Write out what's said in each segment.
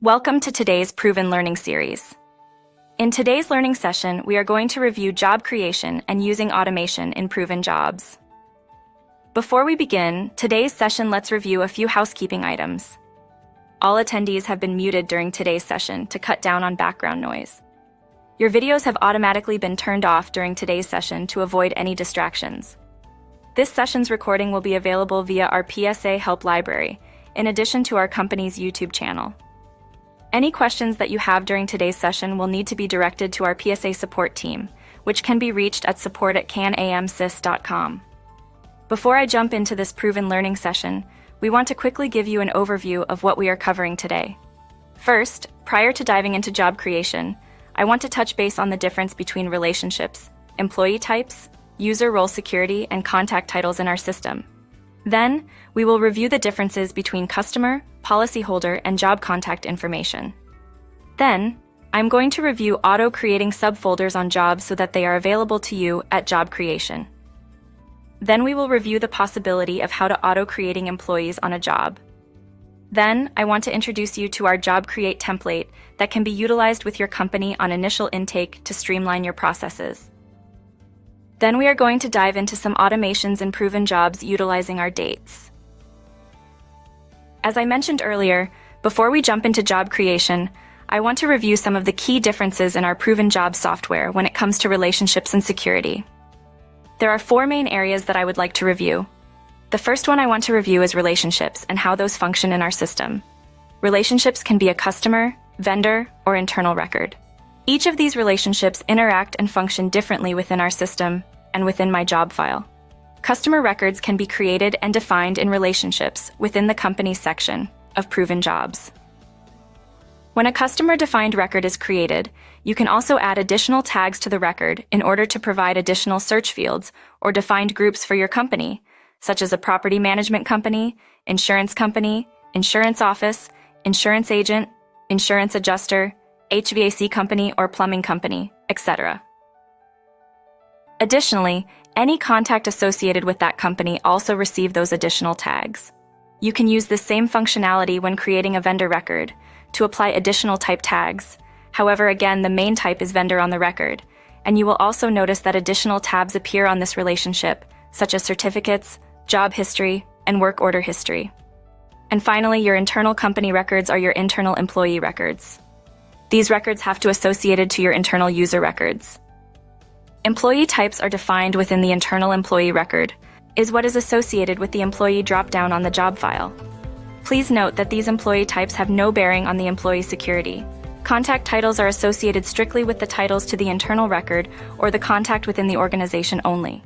Welcome to today's Proven Learning series. In today's learning session, we are going to review job creation and using automation in proven jobs. Before we begin, today's session, let's review a few housekeeping items. All attendees have been muted during today's session to cut down on background noise. Your videos have automatically been turned off during today's session to avoid any distractions. This session's recording will be available via our PSA Help Library, in addition to our company's YouTube channel. Any questions that you have during today's session will need to be directed to our PSA support team, which can be reached at support@canamsys.com. Before I jump into this proven learning session, we want to quickly give you an overview of what we are covering today. First, prior to diving into job creation, I want to touch base on the difference between relationships, employee types, user role security, and contact titles in our system. Then, we will review the differences between customer, policyholder, and job contact information. Then, I'm going to review auto-creating subfolders on jobs so that they are available to you at job creation. Then we will review the possibility of how to auto-creating employees on a job. Then, I want to introduce you to our Job Create template that can be utilized with your company on initial intake to streamline your processes. Then we are going to dive into some automations in proven jobs utilizing our dates. As I mentioned earlier, before we jump into job creation, I want to review some of the key differences in our proven job software when it comes to relationships and security. There are 4 main areas that I would like to review. The first one I want to review is relationships and how those function in our system. Relationships can be a customer, vendor, or internal record. Each of these relationships interact and function differently within our system and within my job file. Customer records can be created and defined in relationships within the company section of proven jobs. When a customer-defined record is created, you can also add additional tags to the record in order to provide additional search fields or defined groups for your company, such as a property management company, insurance office, insurance agent, insurance adjuster, HVAC company, or plumbing company, etc. Additionally, any contact associated with that company also receive those additional tags. You can use this same functionality when creating a vendor record to apply additional type tags. However, again, the main type is vendor on the record, and you will also notice that additional tabs appear on this relationship, such as certificates, job history, and work order history. And finally, your internal company records are your internal employee records. These records have to be associated to your internal user records. Employee types are defined within the internal employee record, is what is associated with the employee dropdown on the job file. Please note that these employee types have no bearing on the employee security. Contact titles are associated strictly with the titles to the internal record or the contact within the organization only.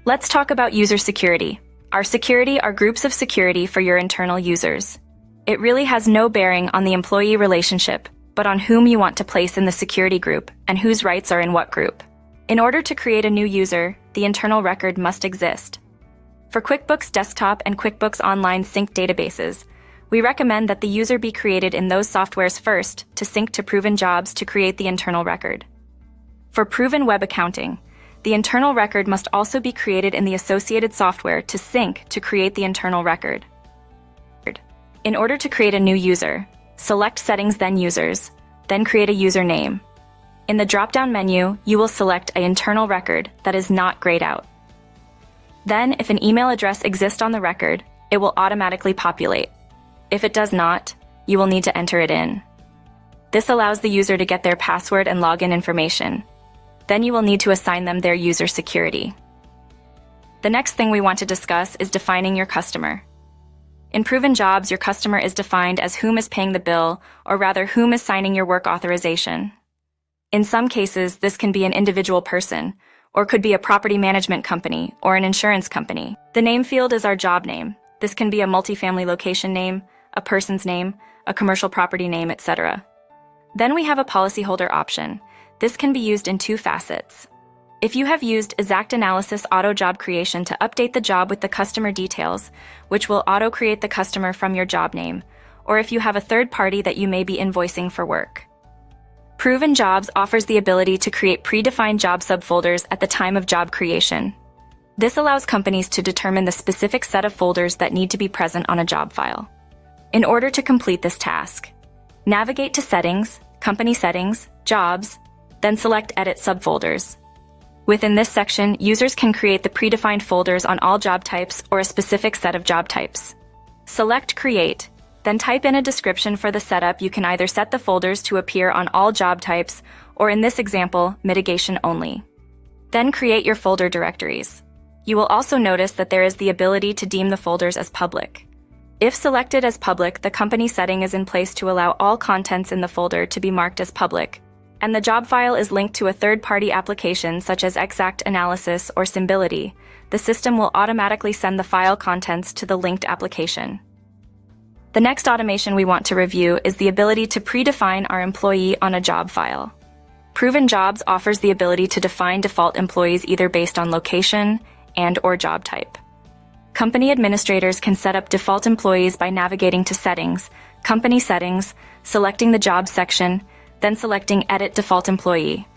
Let's talk about user security. Our security are groups of security for your internal users. It really has no bearing on the employee relationship, but on whom you want to place in the security group and whose rights are in what group. In order to create a new user, the internal record must exist. For QuickBooks Desktop and QuickBooks Online sync databases, we recommend that the user be created in those softwares first to sync to proven jobs to create the internal record. For proven web accounting, the internal record must also be created in the associated software to sync to create the internal record. In order to create a new user, select Settings then Users, then create a username. In the drop-down menu, you will select an internal record that is not grayed out. Then, if an email address exists on the record, it will automatically populate. If it does not, you will need to enter it in. This allows the user to get their password and login information. Then you will need to assign them their user security. The next thing we want to discuss is defining your customer. In proven jobs, your customer is defined as whom is paying the bill, or rather whom is signing your work authorization. In some cases, this can be an individual person, or could be a property management company or an insurance company. The name field is our job name. This can be a multifamily location name, a person's name, a commercial property name, etc. Then we have a policyholder option. This can be used in 2 facets. If you have used Exact Analysis Auto Job Creation to update the job with the customer details, which will auto-create the customer from your job name, or if you have a third party that you may be invoicing for work. Proven Jobs offers the ability to create predefined job subfolders at the time of job creation. This allows companies to determine the specific set of folders that need to be present on a job file. In order to complete this task, Navigate to Settings, Company Settings, Jobs, then select Edit Subfolders. Within this section, users can create the predefined folders on all job types or a specific set of job types. Select Create, then type in a description for the setup. You can either set the folders to appear on all job types, or in this example, mitigation only. Then create your folder directories. You will also notice that there is the ability to deem the folders as public. If selected as public, the company setting is in place to allow all contents in the folder to be marked as public, and the job file is linked to a third-party application such as Exact Analysis or Symbility. The system will automatically send the file contents to the linked application. The next automation we want to review is the ability to predefine our employee on a job file. Proven Jobs offers the ability to define default employees either based on location and/or job type. Company administrators can set up default employees by navigating to Settings, Company Settings, selecting the Jobs section, then selecting Edit Default Employee.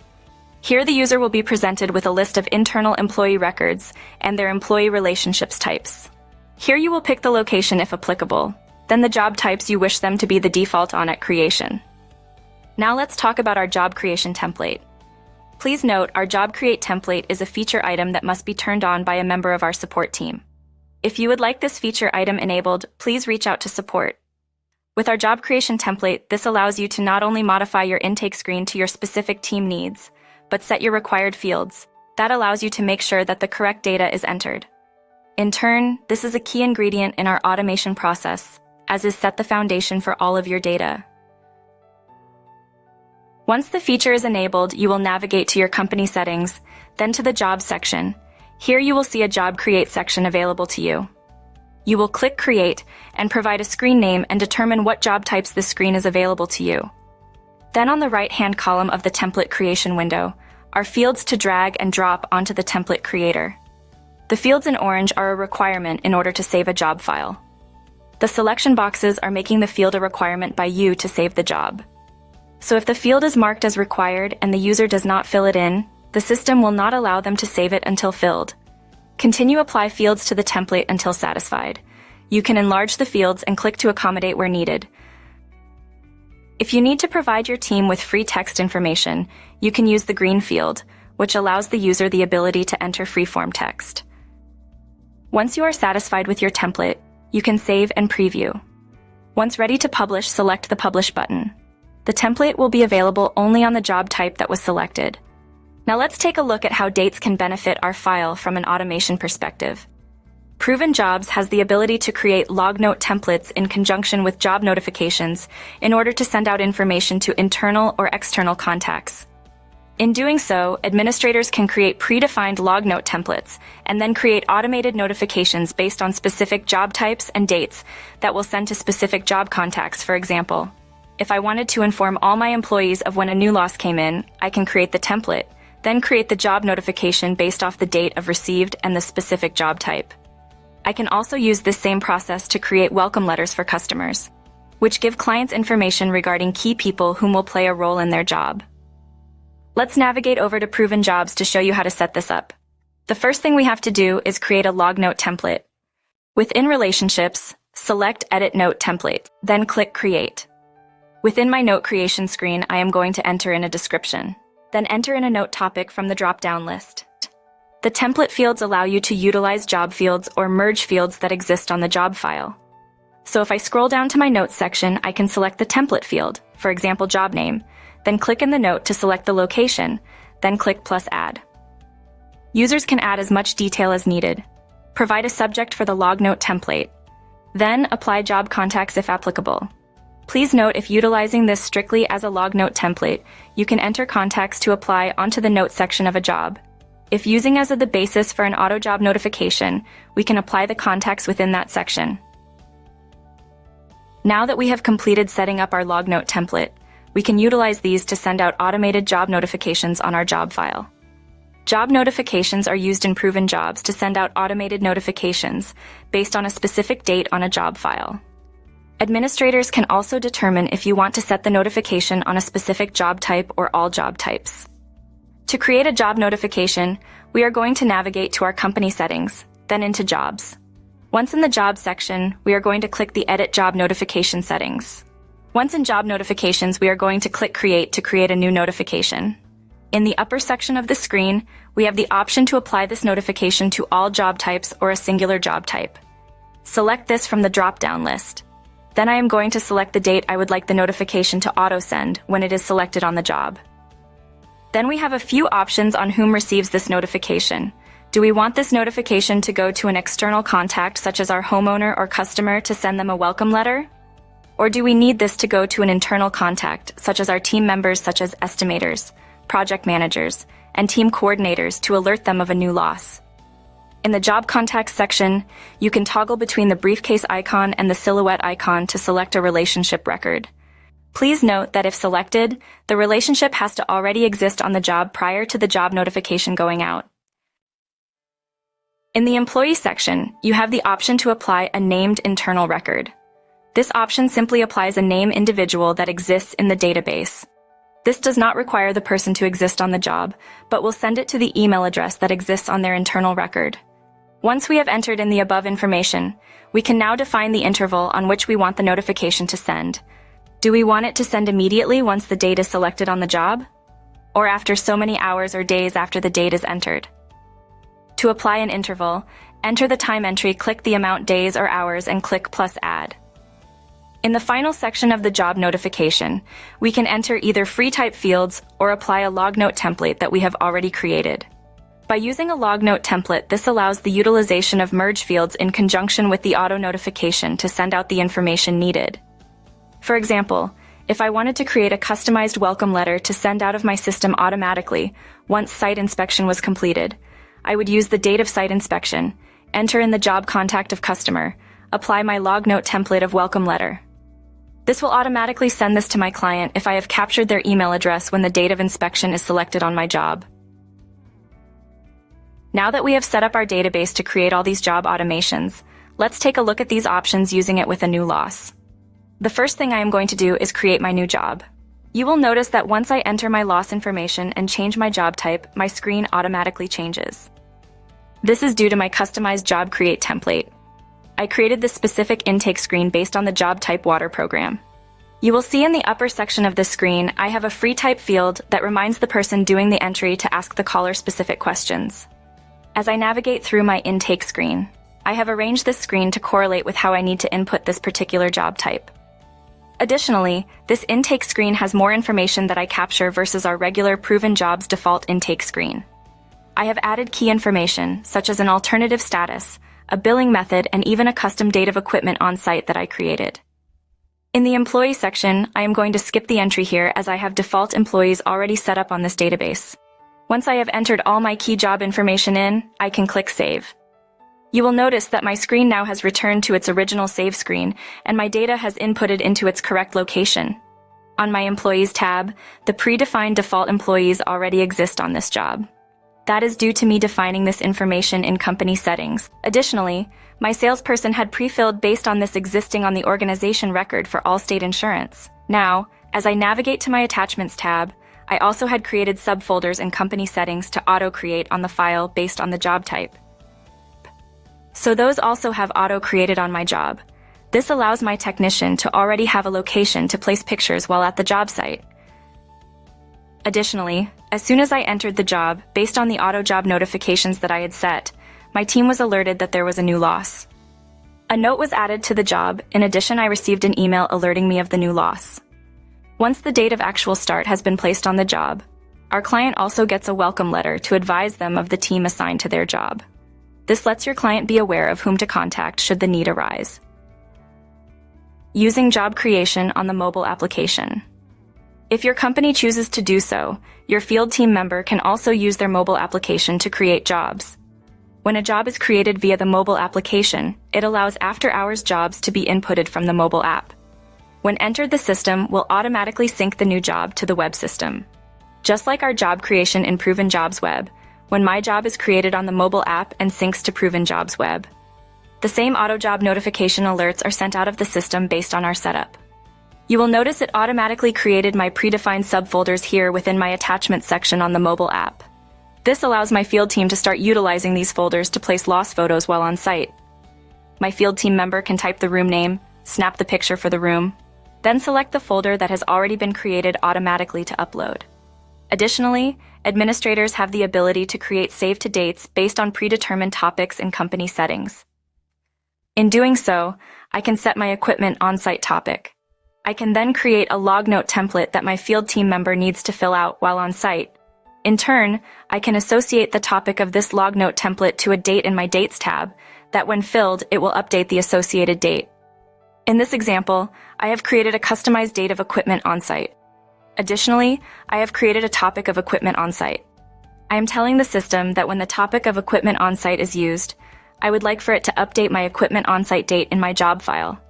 Here the user will be presented with a list of internal employee records and their employee relationships types. Here you will pick the location if applicable, then the job types you wish them to be the default on at creation. Now let's talk about our job creation template. Please note, our job create template is a feature item that must be turned on by a member of our support team. If you would like this feature item enabled, please reach out to support. With our job creation template, this allows you to not only modify your intake screen to your specific team needs, but set your required fields. That allows you to make sure that the correct data is entered. In turn, this is a key ingredient in our automation process, as is set the foundation for all of your data. Once the feature is enabled, you will navigate to your company settings, then to the Jobs section. Here you will see a Job Create section available to you. You will click Create and provide a screen name and determine what job types this screen is available to you. Then on the right-hand column of the template creation window are fields to drag and drop onto the template creator. The fields in orange are a requirement in order to save a job file. The selection boxes are making the field a requirement by you to save the job. So if the field is marked as required and the user does not fill it in, the system will not allow them to save it until filled. Continue apply fields to the template until satisfied. You can enlarge the fields and click to accommodate where needed. If you need to provide your team with free text information, you can use the green field, which allows the user the ability to enter free-form text. Once you are satisfied with your template, you can save and preview. Once ready to publish, select the Publish button. The template will be available only on the job type that was selected. Now let's take a look at how dates can benefit our file from an automation perspective. Proven Jobs has the ability to create log note templates in conjunction with job notifications in order to send out information to internal or external contacts. In doing so, administrators can create predefined log note templates and then create automated notifications based on specific job types and dates that will send to specific job contacts. For example, if I wanted to inform all my employees of when a new loss came in, I can create the template, then create the job notification based off the date of received and the specific job type. I can also use this same process to create welcome letters for customers, which give clients information regarding key people whom will play a role in their job. Let's navigate over to Proven Jobs to show you how to set this up. The first thing we have to do is create a log note template. Within Relationships, select Edit Note Template, then click Create. Within my note creation screen, I am going to enter in a description. Then enter in a note topic from the drop-down list. The template fields allow you to utilize job fields or merge fields that exist on the job file. So if I scroll down to my notes section, I can select the template field, for example, job name, then click in the note to select the location, then click plus add. Users can add as much detail as needed. Provide a subject for the log note template. Then apply job contacts if applicable. Please note, if utilizing this strictly as a log note template, you can enter contacts to apply onto the note section of a job. If using as the basis for an auto job notification, we can apply the contacts within that section. Now that we have completed setting up our log note template, we can utilize these to send out automated job notifications on our job file. Job notifications are used in Proven Jobs to send out automated notifications based on a specific date on a job file. Administrators can also determine if you want to set the notification on a specific job type or all job types. To create a job notification, we are going to navigate to our company settings, then into Jobs. Once in the Jobs section, we are going to click the Edit Job Notification settings. Once in Job Notifications, we are going to click Create to create a new notification. In the upper section of the screen, we have the option to apply this notification to all job types or a singular job type. Select this from the drop-down list. Then I am going to select the date I would like the notification to auto-send when it is selected on the job. Then we have a few options on whom receives this notification. Do we want this notification to go to an external contact such as our homeowner or customer to send them a welcome letter? Or do we need this to go to an internal contact such as our team members such as estimators, project managers, and team coordinators to alert them of a new loss? In the Job Contacts section, you can toggle between the briefcase icon and the silhouette icon to select a relationship record. Please note that if selected, the relationship has to already exist on the job prior to the job notification going out. In the Employee section, you have the option to apply a named internal record. This option simply applies a name individual that exists in the database. This does not require the person to exist on the job, but will send it to the email address that exists on their internal record. Once we have entered in the above information, we can now define the interval on which we want the notification to send. Do we want it to send immediately once the date is selected on the job? Or after so many hours or days after the date is entered? To apply an interval, enter the time entry, click the amount days or hours, and click plus add. In the final section of the job notification, we can enter either free type fields or apply a log note template that we have already created. By using a log note template, this allows the utilization of merge fields in conjunction with the auto notification to send out the information needed. For example, if I wanted to create a customized welcome letter to send out of my system automatically once site inspection was completed, I would use the date of site inspection, enter in the job contact of customer, apply my log note template of welcome letter. This will automatically send this to my client if I have captured their email address when the date of inspection is selected on my job. Now that we have set up our database to create all these job automations, let's take a look at these options using it with a new loss. The first thing I am going to do is create my new job. You will notice that once I enter my loss information and change my job type, my screen automatically changes. This is due to my customized job create template. I created this specific intake screen based on the job type water program. You will see in the upper section of this screen, I have a free type field that reminds the person doing the entry to ask the caller specific questions. As I navigate through my intake screen, I have arranged this screen to correlate with how I need to input this particular job type. Additionally, this intake screen has more information that I capture versus our regular proven jobs default intake screen. I have added key information, such as an alternative status, a billing method, and even a custom date of equipment on site that I created. In the employee section, I am going to skip the entry here as I have default employees already set up on this database. Once I have entered all my key job information in, I can click Save. You will notice that my screen now has returned to its original save screen, and my data has inputted into its correct location. On my Employees tab, the predefined default employees already exist on this job. That is due to me defining this information in company settings. Additionally, my salesperson had pre-filled based on this existing on the organization record for Allstate Insurance. Now, as I navigate to my Attachments tab, I also had created subfolders in company settings to auto-create on the file based on the job type. So those also have auto-created on my job. This allows my technician to already have a location to place pictures while at the job site. Additionally, as soon as I entered the job, based on the auto job notifications that I had set, my team was alerted that there was a new loss. A note was added to the job. In addition, I received an email alerting me of the new loss. Once the date of actual start has been placed on the job, our client also gets a welcome letter to advise them of the team assigned to their job. This lets your client be aware of whom to contact should the need arise. Using job creation on the mobile application. If your company chooses to do so, your field team member can also use their mobile application to create jobs. When a job is created via the mobile application, it allows after-hours jobs to be inputted from the mobile app. When entered, the system will automatically sync the new job to the web system. Just like our job creation in Proven Jobs Web, when my job is created on the mobile app and syncs to Proven Jobs Web, the same auto job notification alerts are sent out of the system based on our setup. You will notice it automatically created my predefined subfolders here within my attachments section on the mobile app. This allows my field team to start utilizing these folders to place loss photos while on site. My field team member can type the room name, snap the picture for the room, Then select the folder that has already been created automatically to upload. Additionally, administrators have the ability to create save-to-dates based on predetermined topics in company settings. In doing so, I can set my equipment on-site topic. I can then create a log note template that my field team member needs to fill out while on site. In turn, I can associate the topic of this log note template to a date in my Dates tab, that when filled, it will update the associated date. In this example, I have created a customized date of equipment on-site. Additionally, I have created a topic of equipment on-site. I am telling the system that when the topic of equipment on-site is used, I would like for it to update my equipment on-site date in my job file.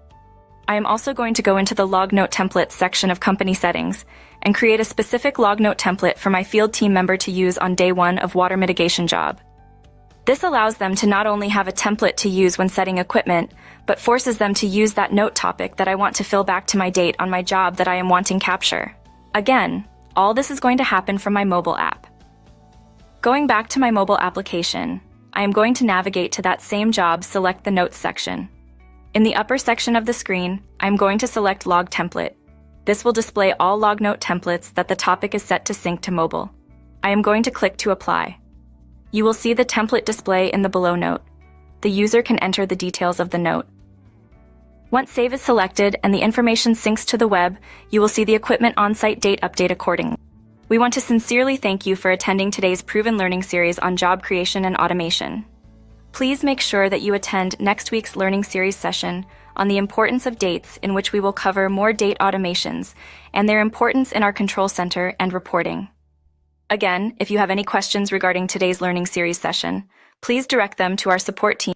I am also going to go into the log note templates section of company settings and create a specific log note template for my field team member to use on day 1 of water mitigation job. This allows them to not only have a template to use when setting equipment, but forces them to use that note topic that I want to fill back to my date on my job that I am wanting capture. Again, all this is going to happen from my mobile app. Going back to my mobile application, I am going to navigate to that same job, select the Notes section. In the upper section of the screen, I am going to select Log Template. This will display all log note templates that the topic is set to sync to mobile. I am going to click to apply. You will see the template display in the below note. The user can enter the details of the note. Once Save is selected and the information syncs to the web, you will see the equipment on-site date update accordingly. We want to sincerely thank you for attending today's Proven Learning series on job creation and automation. Please make sure that you attend next week's Learning Series session on the importance of dates, in which we will cover more date automations and their importance in our control center and reporting. Again, if you have any questions regarding today's Learning Series session, please direct them to our support team